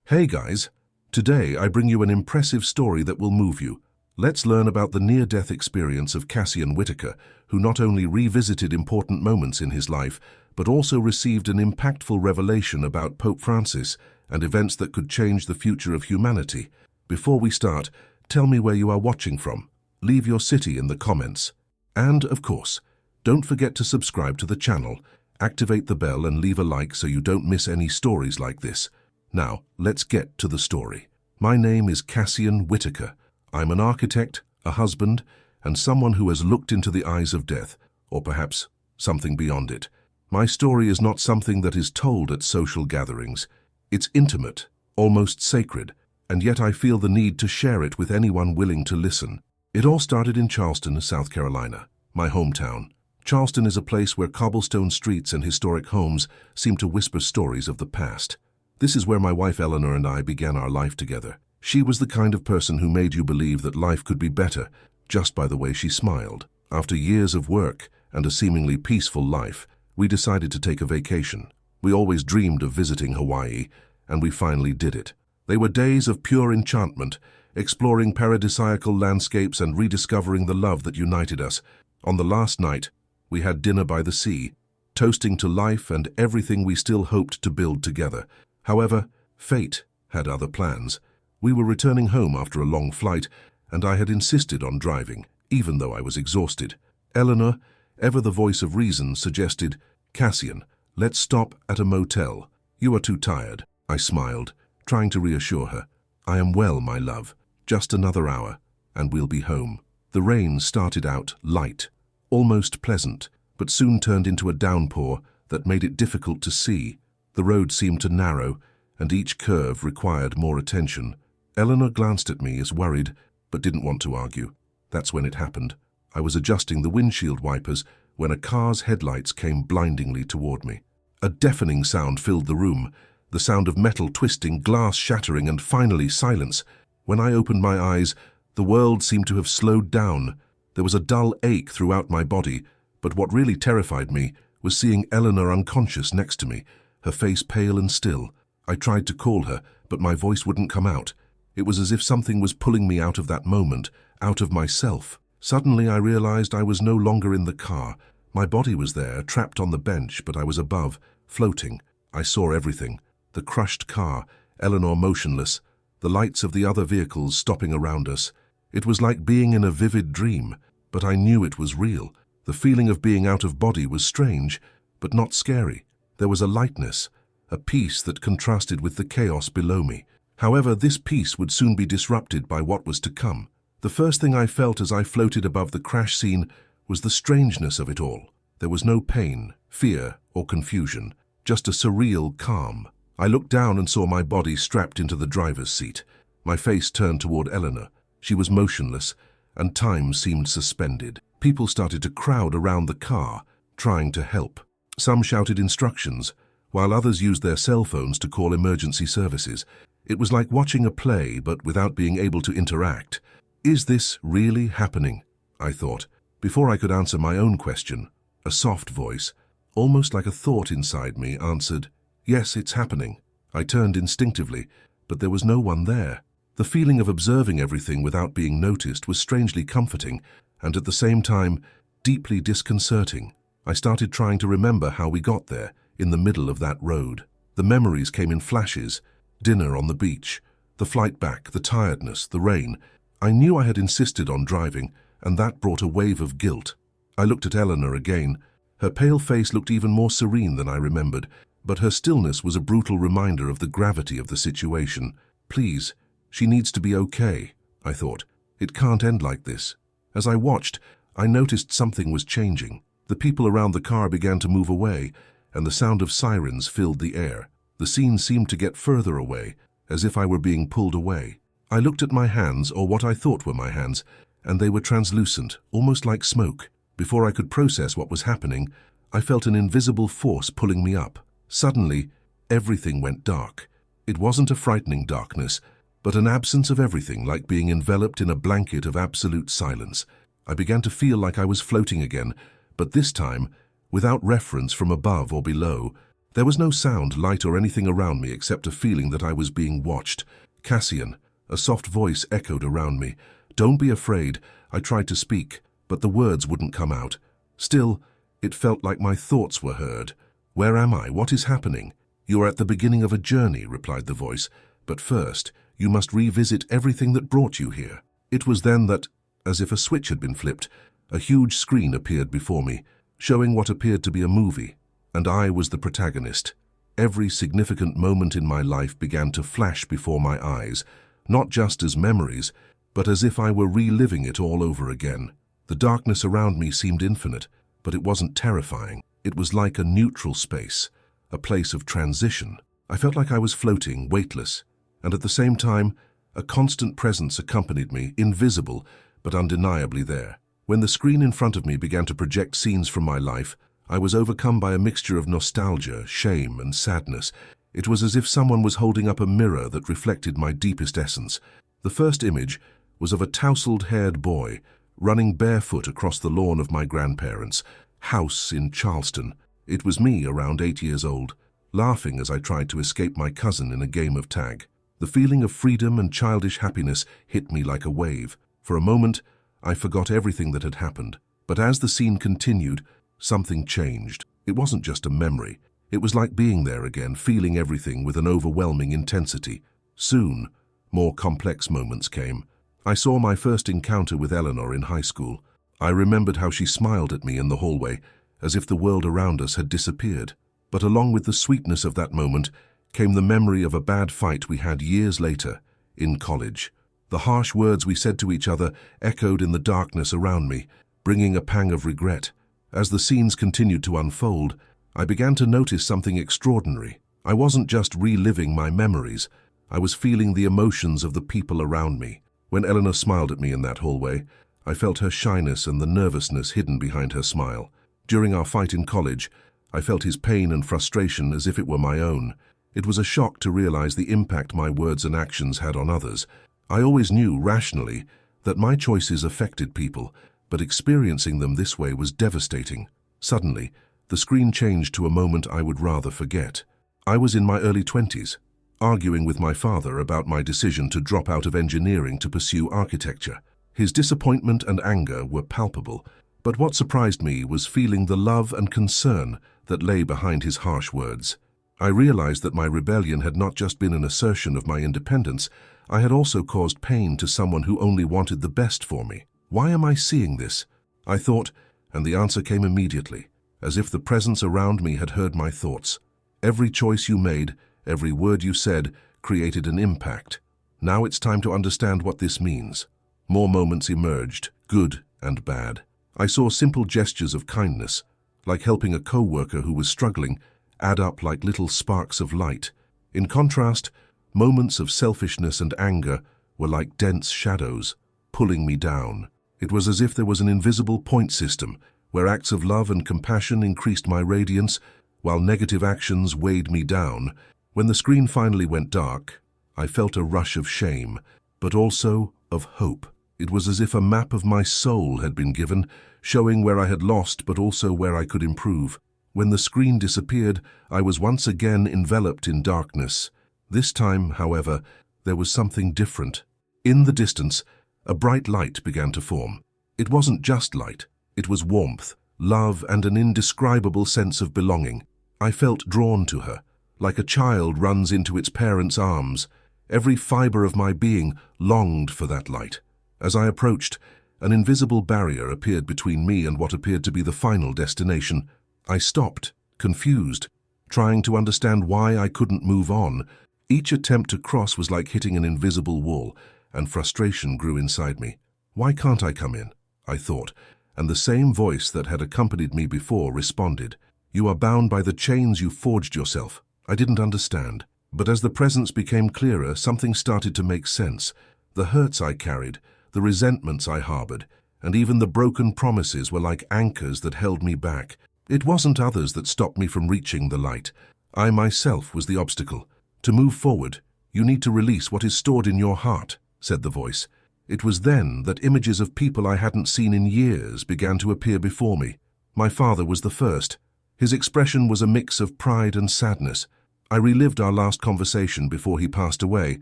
Hey guys, today I bring you an impressive story that will move you. Let's learn about the near-death experience of Cassian Whitaker, who not only revisited important moments in his life, but also received an impactful revelation about Pope Francis and events that could change the future of humanity. Before we start, tell me where you are watching from. Leave your city in the comments. And, of course, don't forget to subscribe to the channel, activate the bell and leave a like so you don't miss any stories like this. Now, let's get to the story. My name is Cassian Whitaker. I'm an architect, a husband, and someone who has looked into the eyes of death, or perhaps something beyond it. My story is not something that is told at social gatherings. It's intimate, almost sacred, and yet I feel the need to share it with anyone willing to listen. It all started in Charleston, South Carolina, my hometown. Charleston is a place where cobblestone streets and historic homes seem to whisper stories of the past. This is where my wife Eleanor and I began our life together. She was the kind of person who made you believe that life could be better just by the way she smiled. After years of work and a seemingly peaceful life, we decided to take a vacation. We always dreamed of visiting Hawaii, and we finally did it. They were days of pure enchantment, exploring paradisiacal landscapes and rediscovering the love that united us. On the last night, we had dinner by the sea, toasting to life and everything we still hoped to build together. However, fate had other plans. We were returning home after a long flight, and I had insisted on driving, even though I was exhausted. Eleanor, ever the voice of reason, suggested, "Cassian, let's stop at a motel. You are too tired." I smiled, trying to reassure her. "I am well, my love. Just another hour, and we'll be home." The rain started out light, almost pleasant, but soon turned into a downpour that made it difficult to see. The road seemed to narrow, and each curve required more attention. Eleanor glanced at me as worried, but didn't want to argue. That's when it happened. I was adjusting the windshield wipers when a car's headlights came blindingly toward me. A deafening sound filled the room, the sound of metal twisting, glass shattering, and finally silence. When I opened my eyes, the world seemed to have slowed down. There was a dull ache throughout my body, but what really terrified me was seeing Eleanor unconscious next to me, her face pale and still. I tried to call her, but my voice wouldn't come out. It was as if something was pulling me out of that moment, out of myself. Suddenly I realized I was no longer in the car. My body was there, trapped on the bench, but I was above, floating. I saw everything. The crushed car, Eleanor motionless, the lights of the other vehicles stopping around us. It was like being in a vivid dream, but I knew it was real. The feeling of being out of body was strange, but not scary. There was a lightness, a peace that contrasted with the chaos below me. However, this peace would soon be disrupted by what was to come. The first thing I felt as I floated above the crash scene was the strangeness of it all. There was no pain, fear, or confusion, just a surreal calm. I looked down and saw my body strapped into the driver's seat. My face turned toward Eleanor. She was motionless, and time seemed suspended. People started to crowd around the car, trying to help. Some shouted instructions, while others used their cell phones to call emergency services. It was like watching a play, but without being able to interact. Is this really happening? I thought. Before I could answer my own question, a soft voice, almost like a thought inside me, answered, "Yes, it's happening." I turned instinctively, but there was no one there. The feeling of observing everything without being noticed was strangely comforting, and at the same time, deeply disconcerting. I started trying to remember how we got there, in the middle of that road. The memories came in flashes. Dinner on the beach, the flight back, the tiredness, the rain. I knew I had insisted on driving, and that brought a wave of guilt. I looked at Eleanor again. Her pale face looked even more serene than I remembered, but her stillness was a brutal reminder of the gravity of the situation. Please, she needs to be okay, I thought. It can't end like this. As I watched, I noticed something was changing. The people around the car began to move away, and the sound of sirens filled the air. The scene seemed to get further away, as if I were being pulled away. I looked at my hands, or what I thought were my hands, and they were translucent, almost like smoke. Before I could process what was happening, I felt an invisible force pulling me up. Suddenly, everything went dark. It wasn't a frightening darkness, but an absence of everything, like being enveloped in a blanket of absolute silence. I began to feel like I was floating again, but this time, without reference from above or below, There was no sound, light, or anything around me except a feeling that I was being watched. "Cassian," a soft voice echoed around me. "Don't be afraid." I tried to speak, but the words wouldn't come out. Still, it felt like my thoughts were heard. "Where am I? What is happening?" "You're at the beginning of a journey," replied the voice. "But first, you must revisit everything that brought you here." It was then that, as if a switch had been flipped, a huge screen appeared before me, showing what appeared to be a movie, and I was the protagonist. Every significant moment in my life began to flash before my eyes, not just as memories, but as if I were reliving it all over again. The darkness around me seemed infinite, but it wasn't terrifying. It was like a neutral space, a place of transition. I felt like I was floating, weightless, and at the same time, a constant presence accompanied me, invisible, but undeniably there. When the screen in front of me began to project scenes from my life, I was overcome by a mixture of nostalgia, shame, and sadness. It was as if someone was holding up a mirror that reflected my deepest essence. The first image was of a tousled-haired boy running barefoot across the lawn of my grandparents' house in Charleston. It was me, around 8 years old, laughing as I tried to escape my cousin in a game of tag. The feeling of freedom and childish happiness hit me like a wave. For a moment, I forgot everything that had happened. But as the scene continued, something changed. It wasn't just a memory. It was like being there again, feeling everything with an overwhelming intensity. Soon, more complex moments came. I saw my first encounter with Eleanor in high school. I remembered how she smiled at me in the hallway, as if the world around us had disappeared. But along with the sweetness of that moment came the memory of a bad fight we had years later, in college. The harsh words we said to each other echoed in the darkness around me, bringing a pang of regret. As the scenes continued to unfold, I began to notice something extraordinary. I wasn't just reliving my memories, I was feeling the emotions of the people around me. When Eleanor smiled at me in that hallway, I felt her shyness and the nervousness hidden behind her smile. During our fight in college, I felt his pain and frustration as if it were my own. It was a shock to realize the impact my words and actions had on others. I always knew, rationally, that my choices affected people, but experiencing them this way was devastating. Suddenly, the screen changed to a moment I would rather forget. I was in my early 20s, arguing with my father about my decision to drop out of engineering to pursue architecture. His disappointment and anger were palpable, but what surprised me was feeling the love and concern that lay behind his harsh words. I realized that my rebellion had not just been an assertion of my independence, I had also caused pain to someone who only wanted the best for me. Why am I seeing this? I thought, and the answer came immediately, as if the presence around me had heard my thoughts. Every choice you made, every word you said, created an impact. Now it's time to understand what this means. More moments emerged, good and bad. I saw simple gestures of kindness, like helping a co-worker who was struggling, add up like little sparks of light. In contrast, moments of selfishness and anger were like dense shadows, pulling me down. It was as if there was an invisible point system, where acts of love and compassion increased my radiance, while negative actions weighed me down. When the screen finally went dark, I felt a rush of shame, but also of hope. It was as if a map of my soul had been given, showing where I had lost but also where I could improve. When the screen disappeared, I was once again enveloped in darkness. This time, however, there was something different. In the distance, a bright light began to form. It wasn't just light, it was warmth, love, and an indescribable sense of belonging. I felt drawn to her, like a child runs into its parents' arms. Every fiber of my being longed for that light. As I approached, an invisible barrier appeared between me and what appeared to be the final destination. I stopped, confused, trying to understand why I couldn't move on. Each attempt to cross was like hitting an invisible wall, and frustration grew inside me. Why can't I come in? I thought, and the same voice that had accompanied me before responded. You are bound by the chains you forged yourself. I didn't understand. But as the presence became clearer, something started to make sense. The hurts I carried, the resentments I harbored, and even the broken promises were like anchors that held me back. It wasn't others that stopped me from reaching the light. I myself was the obstacle. To move forward, you need to release what is stored in your heart, said the voice. It was then that images of people I hadn't seen in years began to appear before me. My father was the first. His expression was a mix of pride and sadness. I relived our last conversation before he passed away,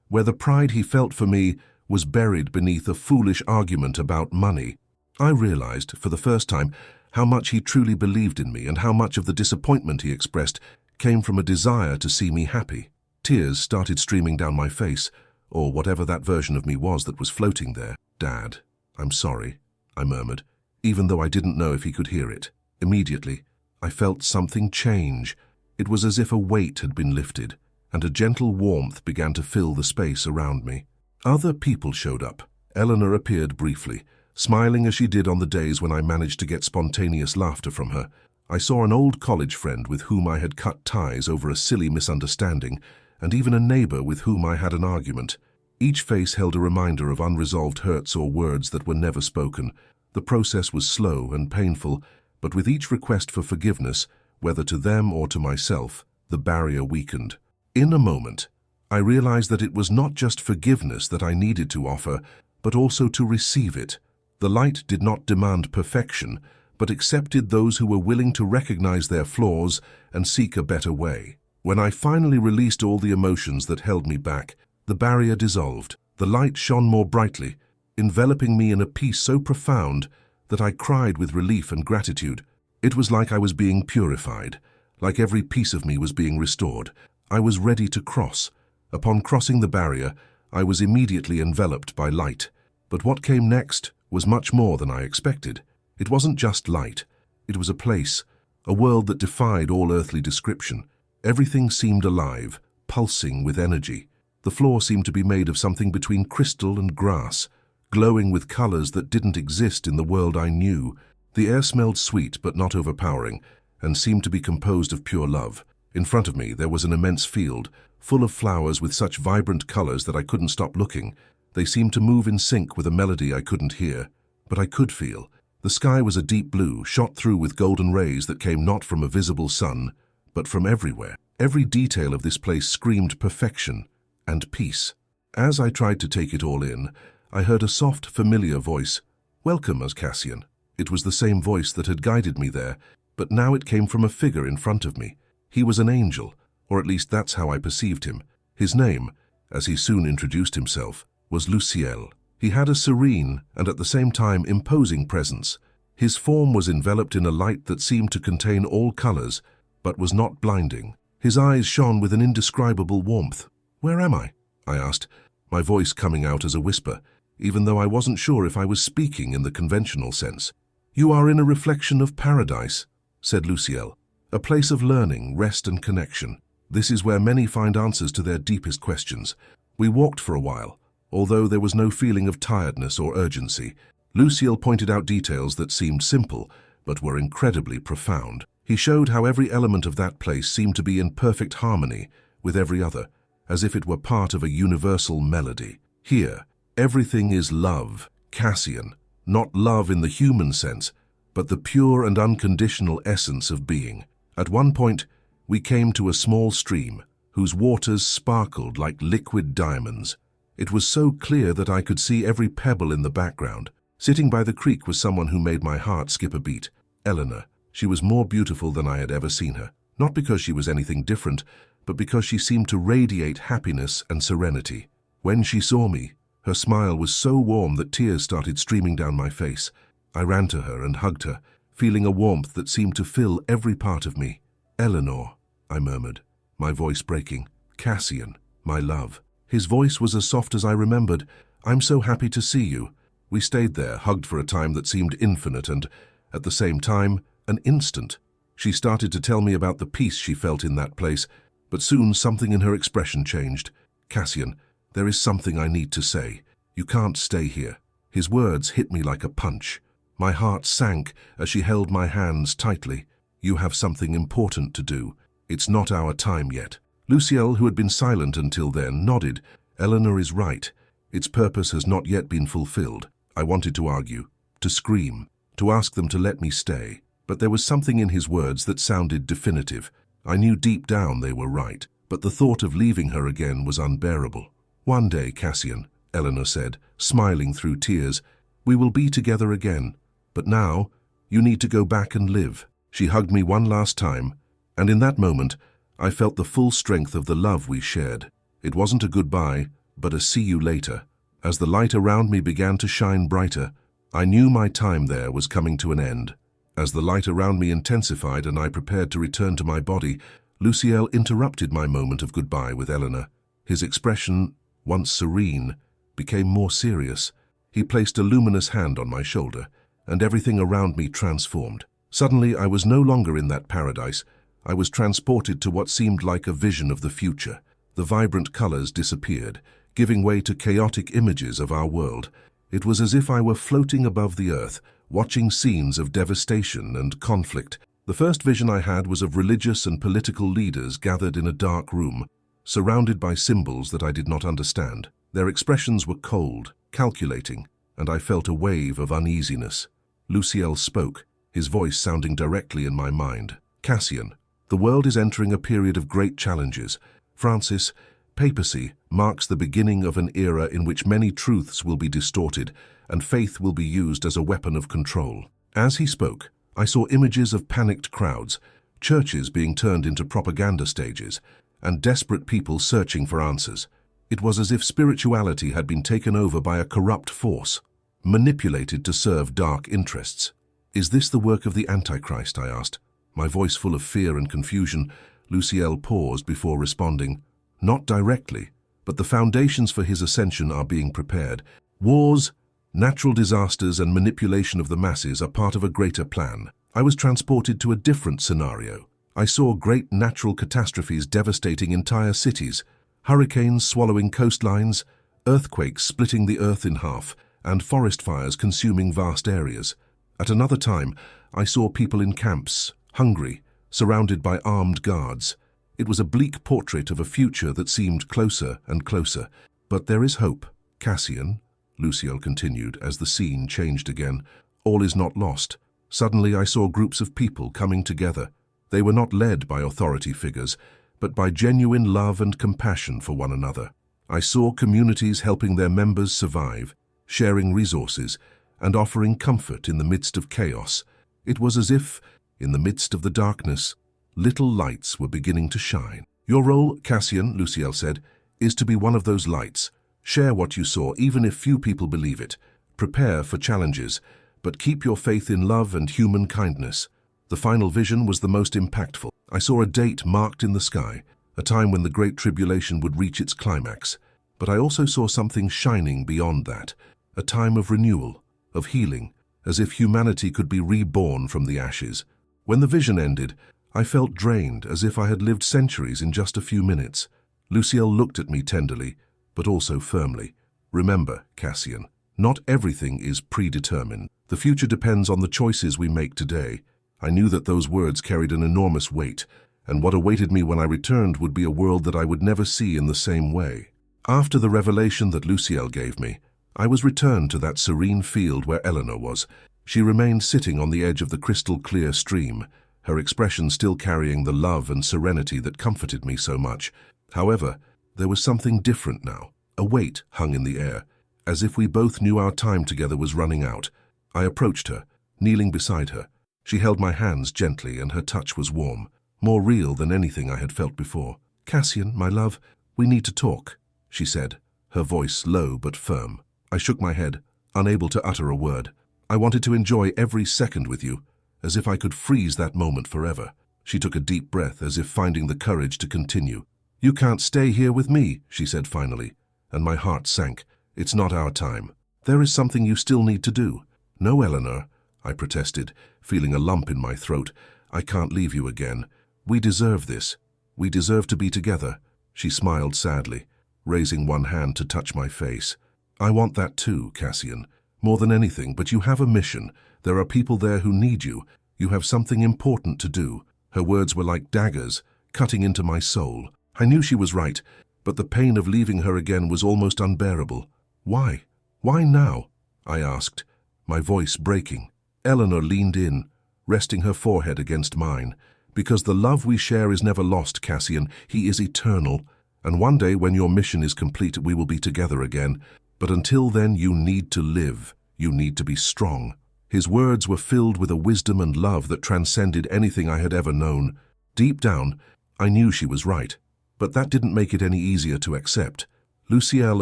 where the pride he felt for me was buried beneath a foolish argument about money. I realized, for the first time, how much he truly believed in me and how much of the disappointment he expressed came from a desire to see me happy. Tears started streaming down my face, or whatever that version of me was that was floating there. "Dad, I'm sorry," I murmured, even though I didn't know if he could hear it. Immediately, I felt something change. It was as if a weight had been lifted, and a gentle warmth began to fill the space around me. Other people showed up. Eleanor appeared briefly, smiling as she did on the days when I managed to get spontaneous laughter from her. I saw an old college friend with whom I had cut ties over a silly misunderstanding, and even a neighbor with whom I had an argument. Each face held a reminder of unresolved hurts or words that were never spoken. The process was slow and painful, but with each request for forgiveness, whether to them or to myself, the barrier weakened. In a moment, I realized that it was not just forgiveness that I needed to offer, but also to receive it. The light did not demand perfection, but accepted those who were willing to recognize their flaws and seek a better way. When I finally released all the emotions that held me back, the barrier dissolved. The light shone more brightly, enveloping me in a peace so profound that I cried with relief and gratitude. It was like I was being purified, like every piece of me was being restored. I was ready to cross. Upon crossing the barrier, I was immediately enveloped by light. But what came next was much more than I expected. It wasn't just light. It was a place, a world that defied all earthly description. Everything seemed alive, pulsing with energy. The floor seemed to be made of something between crystal and grass, glowing with colors that didn't exist in the world I knew. The air smelled sweet but not overpowering, and seemed to be composed of pure love. In front of me there was an immense field, full of flowers with such vibrant colors that I couldn't stop looking. They seemed to move in sync with a melody I couldn't hear, but I could feel. The sky was a deep blue, shot through with golden rays that came not from a visible sun, but from everywhere. Every detail of this place screamed perfection and peace. As I tried to take it all in, I heard a soft, familiar voice. "Welcome, Cassian." It was the same voice that had guided me there, but now it came from a figure in front of me. He was an angel, or at least that's how I perceived him. His name, as he soon introduced himself, was Luciel. He had a serene and at the same time imposing presence. His form was enveloped in a light that seemed to contain all colors, but was not blinding. His eyes shone with an indescribable warmth. "Where am I?" I asked, my voice coming out as a whisper, even though I wasn't sure if I was speaking in the conventional sense. "You are in a reflection of paradise," said Luciel, "a place of learning, rest and connection. This is where many find answers to their deepest questions." We walked for a while, although there was no feeling of tiredness or urgency. Luciel pointed out details that seemed simple, but were incredibly profound. He showed how every element of that place seemed to be in perfect harmony with every other, as if it were part of a universal melody. Here, everything is love, Cassian, not love in the human sense, but the pure and unconditional essence of being. At one point, we came to a small stream, whose waters sparkled like liquid diamonds. It was so clear that I could see every pebble in the background. Sitting by the creek was someone who made my heart skip a beat. Eleanor. She was more beautiful than I had ever seen her, not because she was anything different, but because she seemed to radiate happiness and serenity. When she saw me, her smile was so warm that tears started streaming down my face. I ran to her and hugged her, feeling a warmth that seemed to fill every part of me. "Eleanor," I murmured, my voice breaking. "Cassian, my love." His voice was as soft as I remembered. "I'm so happy to see you." We stayed there, hugged for a time that seemed infinite and, at the same time, an instant. She started to tell me about the peace she felt in that place, but soon something in her expression changed. "Cassian, there is something I need to say. You can't stay here." His words hit me like a punch. My heart sank as she held my hands tightly. "You have something important to do. It's not our time yet." Luciel, who had been silent until then, nodded. "Eleanor is right. Its purpose has not yet been fulfilled." I wanted to argue, to scream, to ask them to let me stay. But there was something in his words that sounded definitive. I knew deep down they were right, but the thought of leaving her again was unbearable. "One day, Cassian," Eleanor said, smiling through tears, "we will be together again. But now, you need to go back and live." She hugged me one last time, and in that moment, I felt the full strength of the love we shared. It wasn't a goodbye, but a see you later. As the light around me began to shine brighter, I knew my time there was coming to an end. As the light around me intensified and I prepared to return to my body, Luciel interrupted my moment of goodbye with Eleanor. His expression, once serene, became more serious. He placed a luminous hand on my shoulder, and everything around me transformed. Suddenly, I was no longer in that paradise. I was transported to what seemed like a vision of the future. The vibrant colors disappeared, giving way to chaotic images of our world. It was as if I were floating above the earth, watching scenes of devastation and conflict. The first vision I had was of religious and political leaders gathered in a dark room, surrounded by symbols that I did not understand. Their expressions were cold, calculating, and I felt a wave of uneasiness. Luciel spoke, his voice sounding directly in my mind. Cassian, the world is entering a period of great challenges. Francis, papacy marks the beginning of an era in which many truths will be distorted and faith will be used as a weapon of control. As he spoke, I saw images of panicked crowds, churches being turned into propaganda stages, and desperate people searching for answers. It was as if spirituality had been taken over by a corrupt force, manipulated to serve dark interests. Is this the work of the Antichrist? I asked. My voice full of fear and confusion. Luciel paused before responding. Not directly, but the foundations for his ascension are being prepared. Wars, natural disasters, and manipulation of the masses are part of a greater plan. I was transported to a different scenario. I saw great natural catastrophes devastating entire cities, hurricanes swallowing coastlines, earthquakes splitting the earth in half, and forest fires consuming vast areas. At another time, I saw people in camps, hungry, surrounded by armed guards. It was a bleak portrait of a future that seemed closer and closer. But there is hope, Cassian, Luciel continued as the scene changed again. All is not lost. Suddenly I saw groups of people coming together. They were not led by authority figures, but by genuine love and compassion for one another. I saw communities helping their members survive, sharing resources, and offering comfort in the midst of chaos. It was as if, in the midst of the darkness, little lights were beginning to shine. Your role, Cassian, Luciel said, is to be one of those lights. Share what you saw, even if few people believe it. Prepare for challenges, but keep your faith in love and human kindness. The final vision was the most impactful. I saw a date marked in the sky, a time when the Great Tribulation would reach its climax. But I also saw something shining beyond that, a time of renewal, of healing, as if humanity could be reborn from the ashes. When the vision ended, I felt drained, as if I had lived centuries in just a few minutes. Luciel looked at me tenderly, but also firmly. Remember, Cassian, not everything is predetermined. The future depends on the choices we make today. I knew that those words carried an enormous weight, and what awaited me when I returned would be a world that I would never see in the same way. After the revelation that Luciel gave me, I was returned to that serene field where Eleanor was. She remained sitting on the edge of the crystal-clear stream, her expression still carrying the love and serenity that comforted me so much. However, there was something different now. A weight hung in the air, as if we both knew our time together was running out. I approached her, kneeling beside her. She held my hands gently, and her touch was warm, more real than anything I had felt before. Cassian, my love, we need to talk, she said, her voice low but firm. I shook my head, unable to utter a word. I wanted to enjoy every second with you, as if I could freeze that moment forever. She took a deep breath, as if finding the courage to continue. You can't stay here with me, she said finally, and my heart sank. It's not our time. There is something you still need to do. No, Eleanor, I protested, feeling a lump in my throat. I can't leave you again. We deserve this. We deserve to be together. She smiled sadly, raising one hand to touch my face. I want that too, Cassian. More than anything, but you have a mission. There are people there who need you. You have something important to do. Her words were like daggers, cutting into my soul. I knew she was right, but the pain of leaving her again was almost unbearable. Why? Why now? I asked, my voice breaking. Eleanor leaned in, resting her forehead against mine. Because the love we share is never lost, Cassian. He is eternal. And one day, when your mission is complete, we will be together again. But until then, you need to live. You need to be strong. His words were filled with a wisdom and love that transcended anything I had ever known. Deep down, I knew she was right, but that didn't make it any easier to accept. Luciel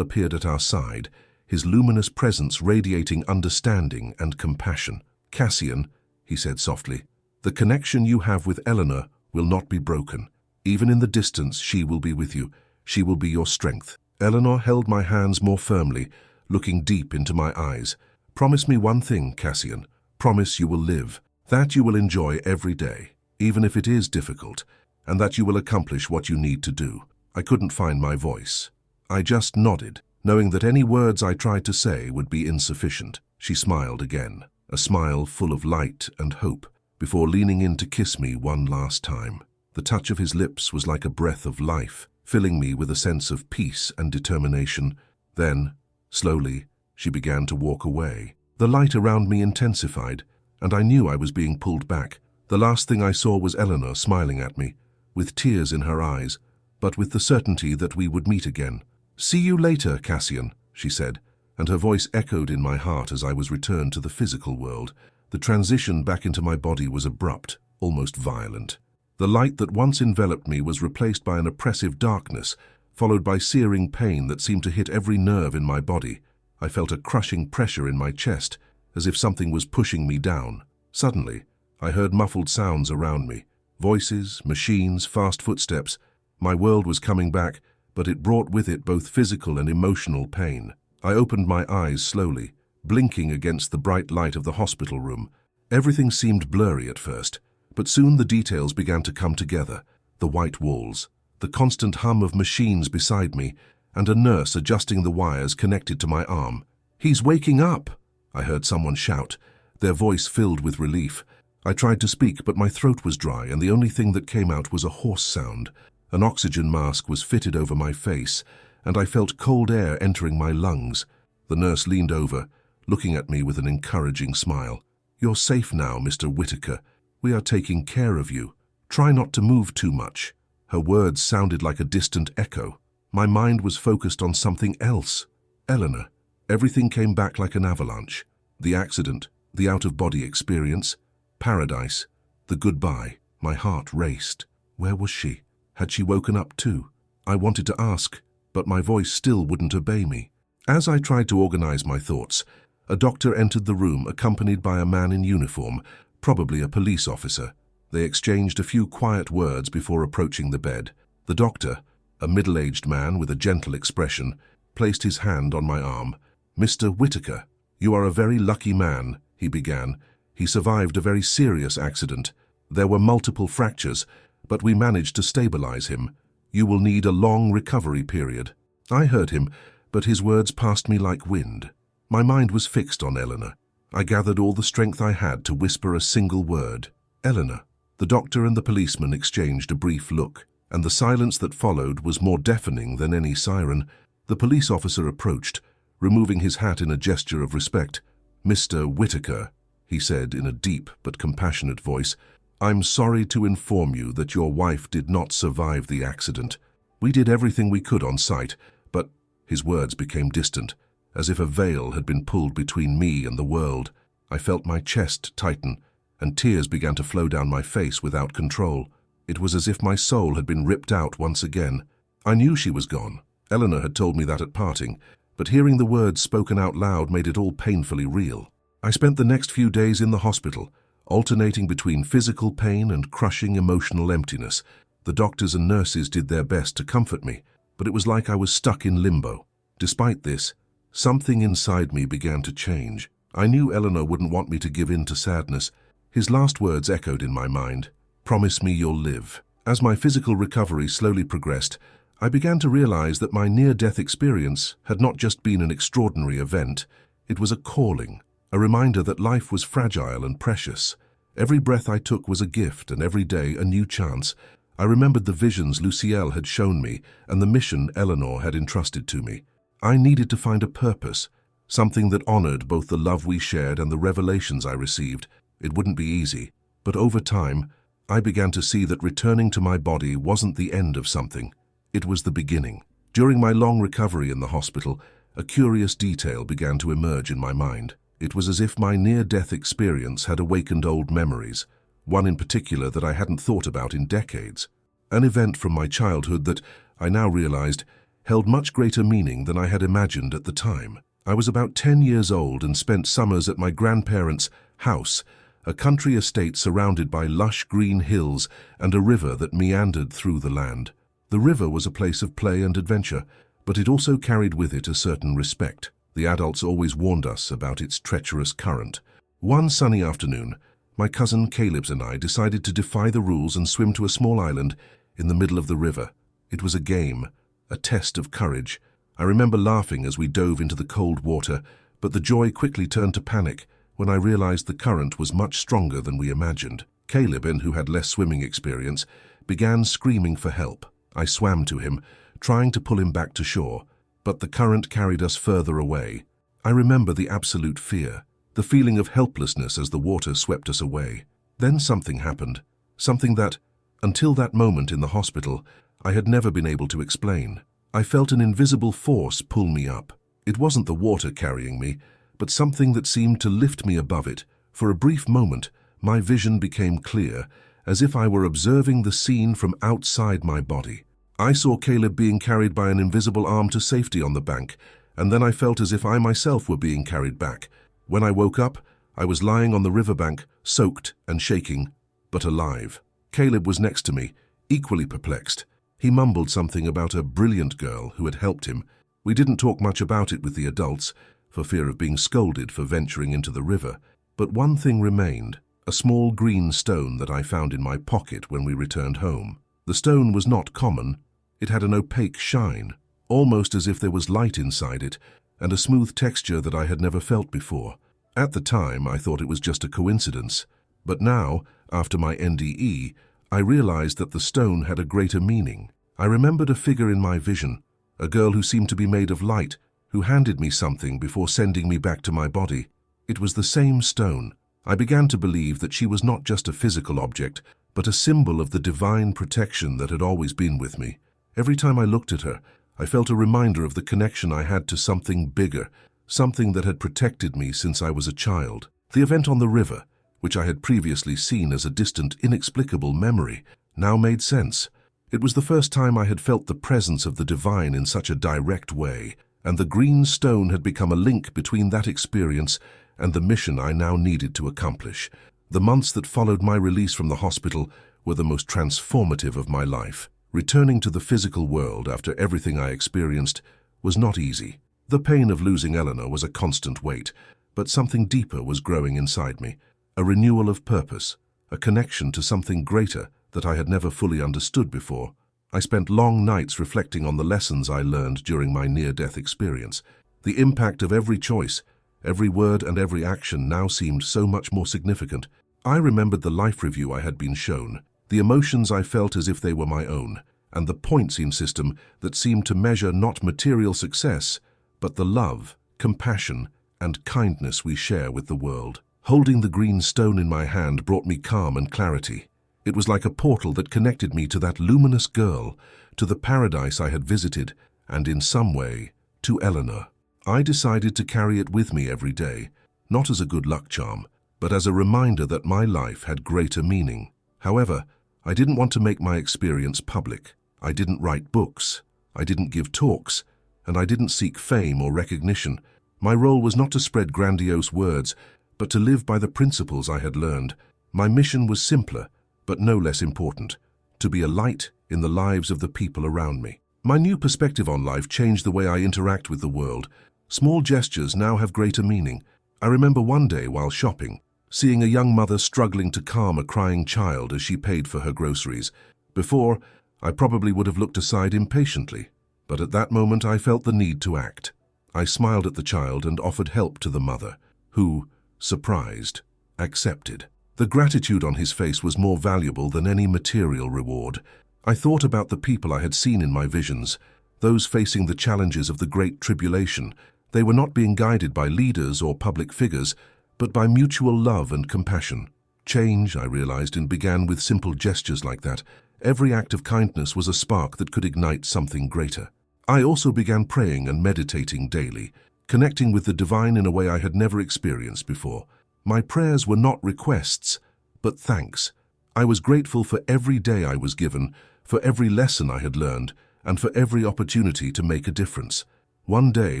appeared at our side, his luminous presence radiating understanding and compassion. "Cassian," he said softly, "the connection you have with Eleanor will not be broken. Even in the distance, she will be with you. She will be your strength." Eleanor held my hands more firmly, looking deep into my eyes. "Promise me one thing, Cassian. Promise you will live, that you will enjoy every day, even if it is difficult, and that you will accomplish what you need to do." I couldn't find my voice. I just nodded, knowing that any words I tried to say would be insufficient. She smiled again, a smile full of light and hope, before leaning in to kiss me one last time. The touch of his lips was like a breath of life, filling me with a sense of peace and determination. Then, slowly, she began to walk away. The light around me intensified, and I knew I was being pulled back. The last thing I saw was Eleanor smiling at me, with tears in her eyes, but with the certainty that we would meet again. "See you later, Cassian," she said, and her voice echoed in my heart as I was returned to the physical world. The transition back into my body was abrupt, almost violent. The light that once enveloped me was replaced by an oppressive darkness, followed by searing pain that seemed to hit every nerve in my body. I felt a crushing pressure in my chest, as if something was pushing me down. Suddenly, I heard muffled sounds around me. Voices, machines, fast footsteps. My world was coming back, but it brought with it both physical and emotional pain. I opened my eyes slowly, blinking against the bright light of the hospital room. Everything seemed blurry at first, but soon the details began to come together. The white walls, the constant hum of machines beside me, and a nurse adjusting the wires connected to my arm. "He's waking up!" I heard someone shout, their voice filled with relief. I tried to speak, but my throat was dry, and the only thing that came out was a hoarse sound. An oxygen mask was fitted over my face, and I felt cold air entering my lungs. The nurse leaned over, looking at me with an encouraging smile. "You're safe now, Mr. Whitaker. We are taking care of you. Try not to move too much." Her words sounded like a distant echo. My mind was focused on something else. Eleanor. Everything came back like an avalanche. The accident, the out-of-body experience, paradise, the goodbye. My heart raced. Where was she? Had she woken up too? I wanted to ask, but my voice still wouldn't obey me. As I tried to organize my thoughts, a doctor entered the room accompanied by a man in uniform, probably a police officer. They exchanged a few quiet words before approaching the bed. The doctor, a middle-aged man with a gentle expression, placed his hand on my arm. "Mr. Whitaker, you are a very lucky man," he began. "He survived a very serious accident. There were multiple fractures, but we managed to stabilize him. You will need a long recovery period." I heard him, but his words passed me like wind. My mind was fixed on Eleanor. I gathered all the strength I had to whisper a single word. "Eleanor." The doctor and the policeman exchanged a brief look, and the silence that followed was more deafening than any siren. The police officer approached, removing his hat in a gesture of respect. "Mr. Whitaker," he said in a deep but compassionate voice, "I'm sorry to inform you that your wife did not survive the accident. We did everything we could on site, but—" His words became distant, as if a veil had been pulled between me and the world. I felt my chest tighten, and tears began to flow down my face without control. It was as if my soul had been ripped out once again. I knew she was gone. Eleanor had told me that at parting, but hearing the words spoken out loud made it all painfully real. I spent the next few days in the hospital, alternating between physical pain and crushing emotional emptiness. The doctors and nurses did their best to comfort me, but it was like I was stuck in limbo. Despite this, something inside me began to change. I knew Eleanor wouldn't want me to give in to sadness. His last words echoed in my mind. "Promise me you'll live." As my physical recovery slowly progressed, I began to realize that my near-death experience had not just been an extraordinary event. It was a calling, a reminder that life was fragile and precious. Every breath I took was a gift, and every day a new chance. I remembered the visions Luciel had shown me and the mission Eleanor had entrusted to me. I needed to find a purpose, something that honored both the love we shared and the revelations I received. It wouldn't be easy, but over time, I began to see that returning to my body wasn't the end of something. It was the beginning. During my long recovery in the hospital, a curious detail began to emerge in my mind. It was as if my near-death experience had awakened old memories, one in particular that I hadn't thought about in decades. An event from my childhood that, I now realized, held much greater meaning than I had imagined at the time. I was about 10 years old and spent summers at my grandparents' house, a country estate surrounded by lush green hills and a river that meandered through the land. The river was a place of play and adventure, but it also carried with it a certain respect. The adults always warned us about its treacherous current. One sunny afternoon, my cousin Caleb and I decided to defy the rules and swim to a small island in the middle of the river. It was a game, a test of courage. I remember laughing as we dove into the cold water, but the joy quickly turned to panic when I realized the current was much stronger than we imagined. Caleb, who had less swimming experience, began screaming for help. I swam to him, trying to pull him back to shore, but the current carried us further away. I remember the absolute fear, the feeling of helplessness as the water swept us away. Then something happened, something that, until that moment in the hospital, I had never been able to explain. I felt an invisible force pull me up. It wasn't the water carrying me, but something that seemed to lift me above it. For a brief moment, my vision became clear, as if I were observing the scene from outside my body. I saw Caleb being carried by an invisible arm to safety on the bank, and then I felt as if I myself were being carried back. When I woke up, I was lying on the riverbank, soaked and shaking, but alive. Caleb was next to me, equally perplexed. He mumbled something about a brilliant girl who had helped him. We didn't talk much about it with the adults, for fear of being scolded for venturing into the river. But one thing remained, a small green stone that I found in my pocket when we returned home. The stone was not common. It had an opaque shine, almost as if there was light inside it, and a smooth texture that I had never felt before. At the time, I thought it was just a coincidence. But now, after my NDE, I realized that the stone had a greater meaning. I remembered a figure in my vision, a girl who seemed to be made of light, who handed me something before sending me back to my body. It was the same stone. I began to believe that she was not just a physical object, but a symbol of the divine protection that had always been with me. Every time I looked at her, I felt a reminder of the connection I had to something bigger, something that had protected me since I was a child. The event on the river, which I had previously seen as a distant, inexplicable memory, now made sense. It was the first time I had felt the presence of the divine in such a direct way, and the green stone had become a link between that experience and the mission I now needed to accomplish. The months that followed my release from the hospital were the most transformative of my life. Returning to the physical world after everything I experienced was not easy. The pain of losing Eleanor was a constant weight, but something deeper was growing inside me, a renewal of purpose, a connection to something greater that I had never fully understood before. I spent long nights reflecting on the lessons I learned during my near-death experience. The impact of every choice, every word and every action now seemed so much more significant. I remembered the life review I had been shown, the emotions I felt as if they were my own, and the points-in system that seemed to measure not material success, but the love, compassion, and kindness we share with the world. Holding the green stone in my hand brought me calm and clarity. It was like a portal that connected me to that luminous girl, to the paradise I had visited, and in some way, to Eleanor. I decided to carry it with me every day, not as a good luck charm, but as a reminder that my life had greater meaning. However, I didn't want to make my experience public. I didn't write books, I didn't give talks, and I didn't seek fame or recognition. My role was not to spread grandiose words, but to live by the principles I had learned. My mission was simpler, but no less important, to be a light in the lives of the people around me. My new perspective on life changed the way I interact with the world. Small gestures now have greater meaning. I remember one day while shopping, seeing a young mother struggling to calm a crying child as she paid for her groceries. Before, I probably would have looked aside impatiently, but at that moment I felt the need to act. I smiled at the child and offered help to the mother, who, surprised, accepted. The gratitude on his face was more valuable than any material reward. I thought about the people I had seen in my visions, those facing the challenges of the Great Tribulation. They were not being guided by leaders or public figures, but by mutual love and compassion. Change, I realized, began with simple gestures like that. Every act of kindness was a spark that could ignite something greater. I also began praying and meditating daily, connecting with the divine in a way I had never experienced before. My prayers were not requests, but thanks. I was grateful for every day I was given, for every lesson I had learned, and for every opportunity to make a difference. One day,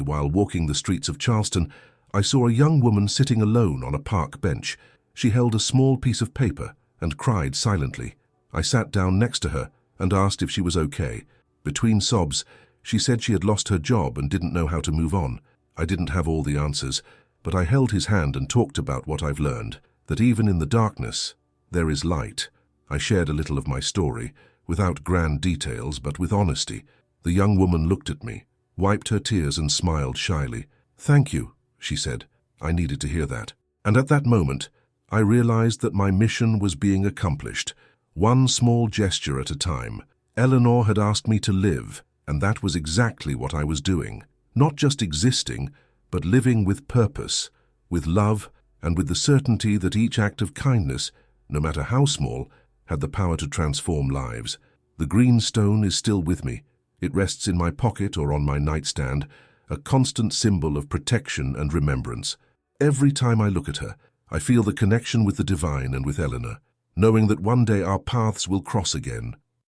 while walking the streets of Charleston, I saw a young woman sitting alone on a park bench. She held a small piece of paper and cried silently. I sat down next to her and asked if she was okay. Between sobs, she said she had lost her job and didn't know how to move on. I didn't have all the answers, but I held his hand and talked about what I've learned, that even in the darkness, there is light. I shared a little of my story, without grand details, but with honesty. The young woman looked at me, wiped her tears and smiled shyly. "Thank you," she said. I needed to hear that. And at that moment, I realized that my mission was being accomplished, one small gesture at a time. Eleanor had asked me to live, and that was exactly what I was doing. Not just existing, but living with purpose, with love, and with the certainty that each act of kindness, no matter how small, had the power to transform lives. The green stone is still with me. It rests in my pocket or on my nightstand, a constant symbol of protection and remembrance. Every time I look at her, I feel the connection with the divine and with Eleanor, knowing that one day our paths will cross again,